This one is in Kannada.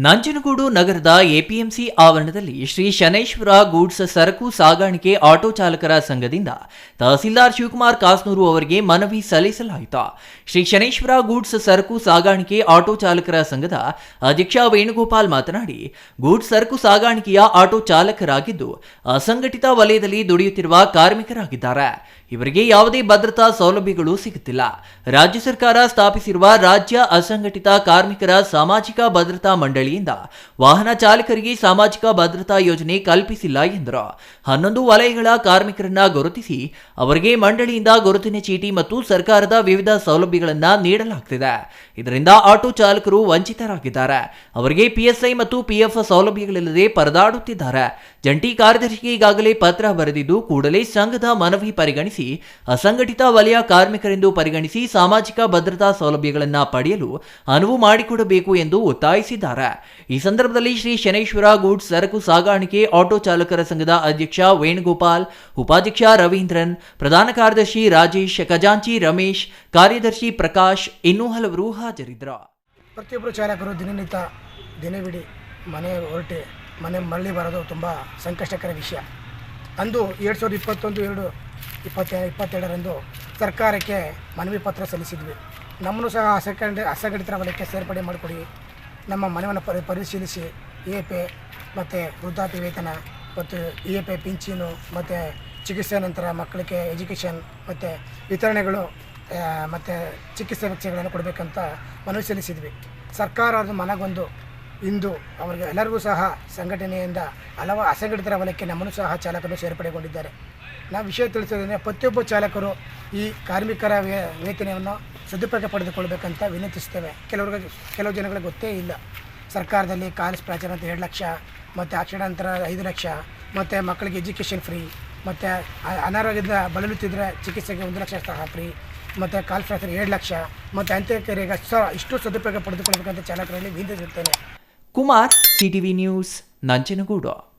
ನಂಜನಗೂಡು ನಗರದ ಎಪಿಎಂಸಿ ಆವರಣದಲ್ಲಿ ಶ್ರೀ ಶನೈಶ್ವರ ಗೂಡ್ಸ್ ಸರಕು ಸಾಗಾಣಿಕೆ ಆಟೋ ಚಾಲಕರ ಸಂಘದಿಂದ ತಹಸೀಲ್ದಾರ್ ಶಿವಕುಮಾರ್ ಕಾಸ್ನೂರು ಅವರಿಗೆ ಮನವಿ ಸಲ್ಲಿಸಲಾಯಿತು. ಶ್ರೀ ಶನೈಶ್ವರ ಗೂಡ್ಸ್ ಸರಕು ಸಾಗಾಣಿಕೆ ಆಟೋ ಚಾಲಕರ ಸಂಘದ ಅಧ್ಯಕ್ಷ ವೇಣುಗೋಪಾಲ್ ಮಾತನಾಡಿ, ಗೂಡ್ಸ್ ಸರಕು ಸಾಗಾಣಿಕೆಯ ಆಟೋ ಚಾಲಕರಾಗಿದ್ದು ಅಸಂಘಟಿತ ವಲಯದಲ್ಲಿ ದುಡಿಯುತ್ತಿರುವ ಕಾರ್ಮಿಕರಾಗಿದ್ದಾರೆ. ಇವರಿಗೆ ಯಾವುದೇ ಭದ್ರತಾ ಸೌಲಭ್ಯಗಳು ಸಿಗುತ್ತಿಲ್ಲ. ರಾಜ್ಯ ಸರ್ಕಾರ ಸ್ಥಾಪಿಸಿರುವ ರಾಜ್ಯ ಅಸಂಘಟಿತ ಕಾರ್ಮಿಕರ ಸಾಮಾಜಿಕ ಭದ್ರತಾ ಮಂಡಳಿಯಿಂದ ವಾಹನ ಚಾಲಕರಿಗೆ ಸಾಮಾಜಿಕ ಭದ್ರತಾ ಯೋಜನೆ ಕಲ್ಪಿಸಿಲ್ಲ ಎಂದರು. 11 ವಲಯಗಳ ಕಾರ್ಮಿಕರನ್ನ ಗುರುತಿಸಿ ಅವರಿಗೆ ಮಂಡಳಿಯಿಂದ ಗುರುತಿನ ಚೀಟಿ ಮತ್ತು ಸರ್ಕಾರದ ವಿವಿಧ ಸೌಲಭ್ಯಗಳನ್ನು ನೀಡಲಾಗುತ್ತಿದೆ. ಇದರಿಂದ ಆಟೋ ಚಾಲಕರು ವಂಚಿತರಾಗಿದ್ದಾರೆ. ಅವರಿಗೆ ಪಿಎಸ್ಐ ಮತ್ತು ಪಿಎಫ್ ಸೌಲಭ್ಯಗಳಿಲ್ಲದೆ ಪರದಾಡುತ್ತಿದ್ದಾರೆ. ಜಂಟಿ ಕಾರ್ಯದರ್ಶಿಗೆ ಈಗಾಗಲೇ ಪತ್ರ ಬರೆದಿದ್ದು ಕೂಡಲೇ ಸಂಘದ ಮನವಿ ಪರಿಗಣಿಸಿ ಅಸಂಘಟಿತ ವಲಯ ಕಾರ್ಮಿಕರೆಂದು ಪರಿಗಣಿಸಿ ಸಾಮಾಜಿಕ ಭದ್ರತಾ ಸೌಲಭ್ಯಗಳನ್ನು ಪಡೆಯಲು ಅನುವು ಮಾಡಿಕೊಡಬೇಕು ಎಂದು ಒತ್ತಾಯಿಸಿದ್ದಾರೆ. ಈ ಸಂದರ್ಭದಲ್ಲಿ ಶ್ರೀ ಶನೈಶ್ವರ ಗೂಡ್ಸ್ ಸರಕು ಸಾಗಾಣಿಕೆ ಆಟೋ ಚಾಲಕರ ಸಂಘದ ಅಧ್ಯಕ್ಷ ವೇಣುಗೋಪಾಲ್, ಉಪಾಧ್ಯಕ್ಷ ರವೀಂದ್ರನ್, ಪ್ರಧಾನ ಕಾರ್ಯದರ್ಶಿ ರಾಜೇಶ್, ಖಜಾಂಚಿ ರಮೇಶ್, ಕಾರ್ಯದರ್ಶಿ ಪ್ರಕಾಶ್ ಇನ್ನೂ ಹಲವರು ಹಾಜರಿದ್ದರು. ಪ್ರತಿಯೊಬ್ಬರು ಚಾಲಕರು ದಿನವಿಡೀ ಮನೆ ಮರಳಿ ಬರೋದು ತುಂಬ ಸಂಕಷ್ಟಕರ ವಿಷಯ. ಅಂದು 2021-22 ಸರ್ಕಾರಕ್ಕೆ ಮನವಿ ಪತ್ರ ಸಲ್ಲಿಸಿದ್ವಿ. ನಮ್ಮನ್ನು ಸಹ ಅಸಂಘಟಿತ ವಲಯಕ್ಕೆ ಸೇರ್ಪಡೆ ಮಾಡಿಕೊಡಿ, ನಮ್ಮ ಮನವಿಯನ್ನು ಪರಿಶೀಲಿಸಿ EAPay ಮತ್ತು ವೃದ್ಧಾಪ್ಯ ವೇತನ ಮತ್ತು EAPay ಪಿಂಚಣಿ ಮತ್ತು ಚಿಕಿತ್ಸೆ ನಂತರ ಮಕ್ಕಳಿಗೆ ಎಜುಕೇಷನ್ ಮತ್ತು ವಿತರಣೆಗಳು ಮತ್ತು ಚಿಕಿತ್ಸೆ ವೆಚ್ಚಗಳನ್ನು ಕೊಡಬೇಕಂತ ಮನವಿ ಸಲ್ಲಿಸಿದ್ವಿ. ಸರ್ಕಾರ ಅದು ಮನಗೊಂಡು ಇಂದು ಅವರಿಗೆ ಎಲ್ಲರಿಗೂ ಸಹ ಸಂಘಟನೆಯಿಂದ ಹಲವು ಅಸಂಘಟಿತರ ವಲಯಕ್ಕೆ ನಮ್ಮನ್ನು ಸಹ ಚಾಲಕರು ಸೇರ್ಪಡೆಗೊಂಡಿದ್ದಾರೆ. ನಾವು ವಿಷಯ ತಿಳಿಸೋದಂದರೆ ಪ್ರತಿಯೊಬ್ಬ ಚಾಲಕರು ಈ ಕಾರ್ಮಿಕರ ವೇತನವನ್ನು ಸದುಪಯೋಗ ಪಡೆದುಕೊಳ್ಬೇಕಂತ ವಿನಂತಿಸ್ತೇವೆ. ಕೆಲವು ಜನಗಳಿಗೆ ಗೊತ್ತೇ ಇಲ್ಲ. ಸರ್ಕಾರದಲ್ಲಿ ಕಾಲೇಜ್ ಪ್ರಾಚಾರ ಅಂತ 2 ಲಕ್ಷ ಮತ್ತು ಆಕ್ಸಿಡೆಂಟ್ ನಂತರ 5 ಲಕ್ಷ ಮತ್ತು ಮಕ್ಕಳಿಗೆ ಎಜುಕೇಷನ್ ಫ್ರೀ ಮತ್ತು ಅನಾರೋಗ್ಯದಿಂದ ಬಳಲುತ್ತಿದ್ದರೆ ಚಿಕಿತ್ಸೆಗೆ 1 ಲಕ್ಷ ಸಹ ಫ್ರೀ ಮತ್ತು ಕಾಲ್ ಫ್ರಾಕ್ಚರ್ 2 ಲಕ್ಷ ಮತ್ತು ಅಂತ್ಯಕ್ರಿಯೆಗೆ ಇಷ್ಟು ಸದುಪಯೋಗ ಪಡೆದುಕೊಳ್ಬೇಕಂತ ಚಾಲಕರಲ್ಲಿ ವಿನಂತಿಸುತ್ತೇನೆ. Kumar, CTV news, Nanjangud.